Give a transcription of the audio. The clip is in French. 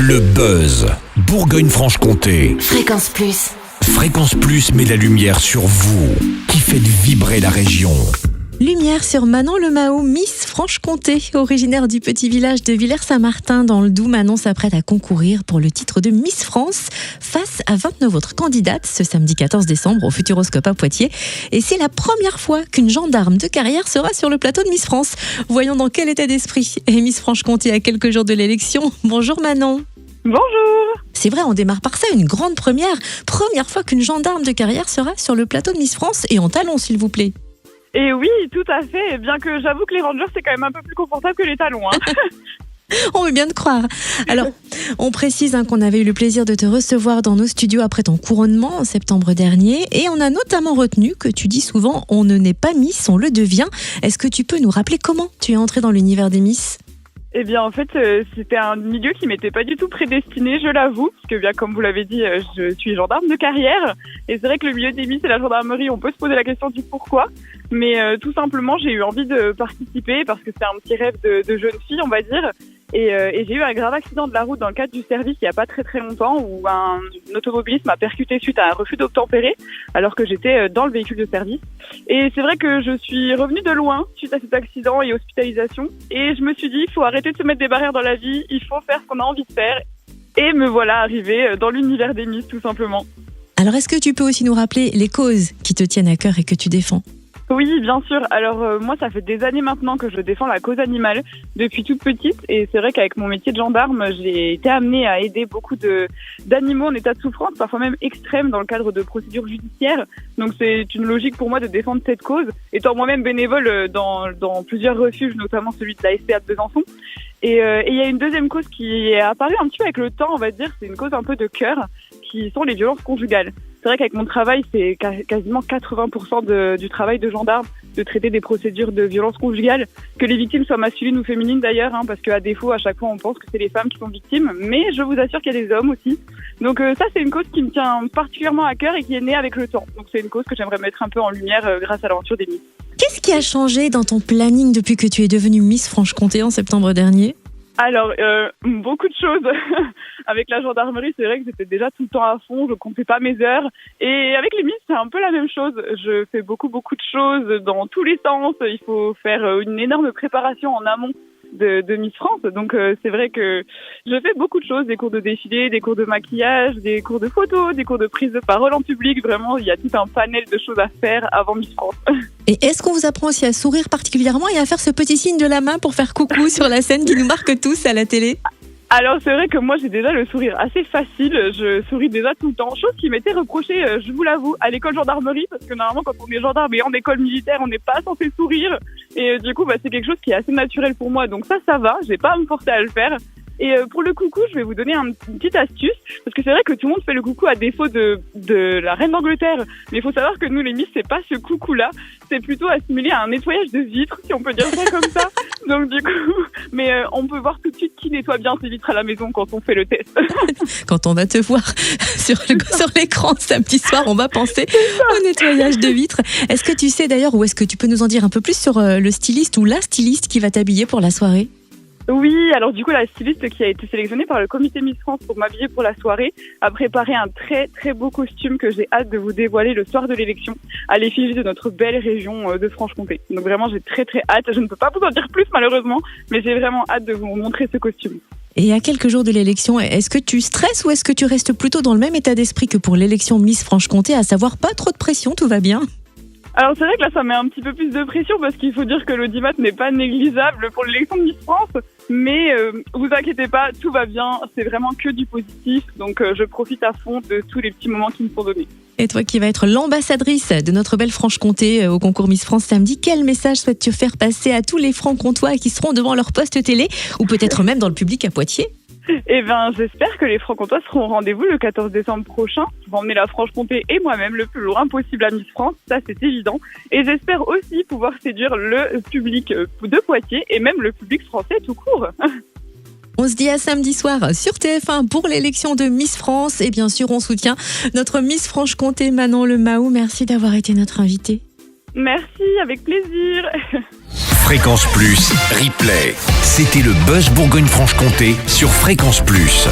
Le buzz Bourgogne-Franche-Comté. Fréquence Plus. Fréquence Plus met la lumière sur vous, qui faites vibrer la région. Lumière sur Manon Le Mahou, Miss Franche-Comté. Originaire du petit village de Villers-Saint-Martin dans le Doubs, Manon s'apprête à concourir pour le titre de Miss France face à 29 autres candidates ce samedi 14 décembre au Futuroscope à Poitiers. Et c'est la première fois qu'une gendarme de carrière sera sur le plateau de Miss France. Voyons dans quel état d'esprit est Miss Franche-Comté à quelques jours de l'élection. Bonjour Manon. Bonjour. C'est vrai, on démarre par ça, une grande première. Première fois qu'une gendarme de carrière sera sur le plateau de Miss France et en talons s'il vous plaît. Et oui, tout à fait, bien que j'avoue que les Rangers, c'est quand même un peu plus confortable que les talons. On veut bien te croire. Alors, on précise qu'on avait eu le plaisir de te recevoir dans nos studios après ton couronnement en septembre dernier. Et on a notamment retenu que tu dis souvent « on ne naît pas Miss, on le devient ». Est-ce que tu peux nous rappeler comment tu es entrée dans l'univers des Miss ? Eh bien, en fait, c'était un milieu qui m'était pas du tout prédestiné, je l'avoue, parce que bien comme vous l'avez dit, je suis gendarme de carrière. Et c'est vrai que le milieu des Miss et la gendarmerie, on peut se poser la question du pourquoi. Mais tout simplement, j'ai eu envie de participer parce que c'est un petit rêve de jeune fille, on va dire. Et j'ai eu un grave accident de la route dans le cadre du service il y a pas très longtemps où un automobiliste m'a percuté suite à un refus d'obtempérer alors que j'étais dans le véhicule de service. Et c'est vrai que je suis revenue de loin suite à cet accident et hospitalisation. Et je me suis dit, il faut arrêter de se mettre des barrières dans la vie, il faut faire ce qu'on a envie de faire. Et me voilà arrivée dans l'univers des Miss, tout simplement. Alors, est-ce que tu peux aussi nous rappeler les causes qui te tiennent à cœur et que tu défends ? Oui, bien sûr. Alors moi, ça fait des années maintenant que je défends la cause animale depuis toute petite. Et c'est vrai qu'avec mon métier de gendarme, j'ai été amenée à aider beaucoup d'animaux en état de souffrance, parfois même extrême, dans le cadre de procédures judiciaires. Donc c'est une logique pour moi de défendre cette cause, étant moi-même bénévole dans plusieurs refuges, notamment celui de la SPA de Besançon. Et il y a une deuxième cause qui est apparue un petit peu avec le temps, on va dire. C'est une cause un peu de cœur, qui sont les violences conjugales. C'est vrai qu'avec mon travail, c'est quasiment 80% du travail de gendarme, de traiter des procédures de violence conjugale, que les victimes soient masculines ou féminines d'ailleurs, parce qu'à défaut, à chaque fois, on pense que c'est les femmes qui sont victimes, mais je vous assure qu'il y a des hommes aussi. Donc ça, c'est une cause qui me tient particulièrement à cœur et qui est née avec le temps. Donc c'est une cause que j'aimerais mettre un peu en lumière grâce à l'aventure des Miss. Qu'est-ce qui a changé dans ton planning depuis que tu es devenue Miss Franche-Comté en septembre dernier ? Alors, beaucoup de choses. Avec la gendarmerie, c'est vrai que j'étais déjà tout le temps à fond, je comptais pas mes heures. Et avec les Miss, c'est un peu la même chose. Je fais beaucoup de choses dans tous les sens. Il faut faire une énorme préparation en amont de Miss France. Donc c'est vrai que je fais beaucoup de choses, des cours de défilé, des cours de maquillage, des cours de photo, des cours de prise de parole en public. Vraiment, il y a tout un panel de choses à faire avant Miss France. Et est-ce qu'on vous apprend aussi à sourire particulièrement et à faire ce petit signe de la main pour faire coucou sur la scène qui nous marque tous à la télé ? Alors c'est vrai que moi j'ai déjà le sourire assez facile, je souris déjà tout le temps, chose qui m'était reprochée, je vous l'avoue, à l'école gendarmerie, parce que normalement quand on est gendarme et en école militaire on n'est pas censé sourire, et du coup c'est quelque chose qui est assez naturel pour moi, donc ça va, j'ai pas à me forcer à le faire. Et pour le coucou, je vais vous donner une petite astuce, parce que c'est vrai que tout le monde fait le coucou à défaut de la reine d'Angleterre, mais il faut savoir que nous les Miss, c'est pas ce coucou-là, c'est plutôt assimilé à un nettoyage de vitres, si on peut dire ça comme ça. Donc du coup, mais on peut voir tout de suite qui nettoie bien ses vitres à la maison quand on fait le test. Quand on va te voir sur l'écran samedi soir, on va penser au nettoyage de vitres. Est-ce que tu sais d'ailleurs, ou est-ce que tu peux nous en dire un peu plus sur le styliste ou la styliste qui va t'habiller pour la soirée ? Oui, alors du coup, la styliste qui a été sélectionnée par le comité Miss France pour m'habiller pour la soirée a préparé un très beau costume que j'ai hâte de vous dévoiler le soir de l'élection à l'effigie de notre belle région de Franche-Comté. Donc vraiment, j'ai très hâte. Je ne peux pas vous en dire plus malheureusement, mais j'ai vraiment hâte de vous montrer ce costume. Et à quelques jours de l'élection, est-ce que tu stresses ou est-ce que tu restes plutôt dans le même état d'esprit que pour l'élection Miss Franche-Comté, à savoir pas trop de pression, tout va bien ? Alors c'est vrai que là ça met un petit peu plus de pression parce qu'il faut dire que l'audimat n'est pas négligeable pour l'élection de Miss France, mais vous inquiétez pas, tout va bien, c'est vraiment que du positif, donc je profite à fond de tous les petits moments qui me sont donnés. Et toi qui vas être l'ambassadrice de notre belle Franche-Comté au concours Miss France samedi, quel message souhaites-tu faire passer à tous les Francs-Comtois qui seront devant leur poste télé ou peut-être même dans le public à Poitiers ? Eh bien, j'espère que les Francs-Comtois seront au rendez-vous le 14 décembre prochain. Je vais emmener la Franche-Comté et moi-même le plus loin possible à Miss France, ça c'est évident. Et j'espère aussi pouvoir séduire le public de Poitiers et même le public français tout court. On se dit à samedi soir sur TF1 pour l'élection de Miss France. Et bien sûr, on soutient notre Miss Franche-Comté, Manon Le Mahou. Merci d'avoir été notre invitée. Merci, avec plaisir. Fréquence Plus, replay. C'était le buzz Bourgogne-Franche-Comté sur Fréquence Plus.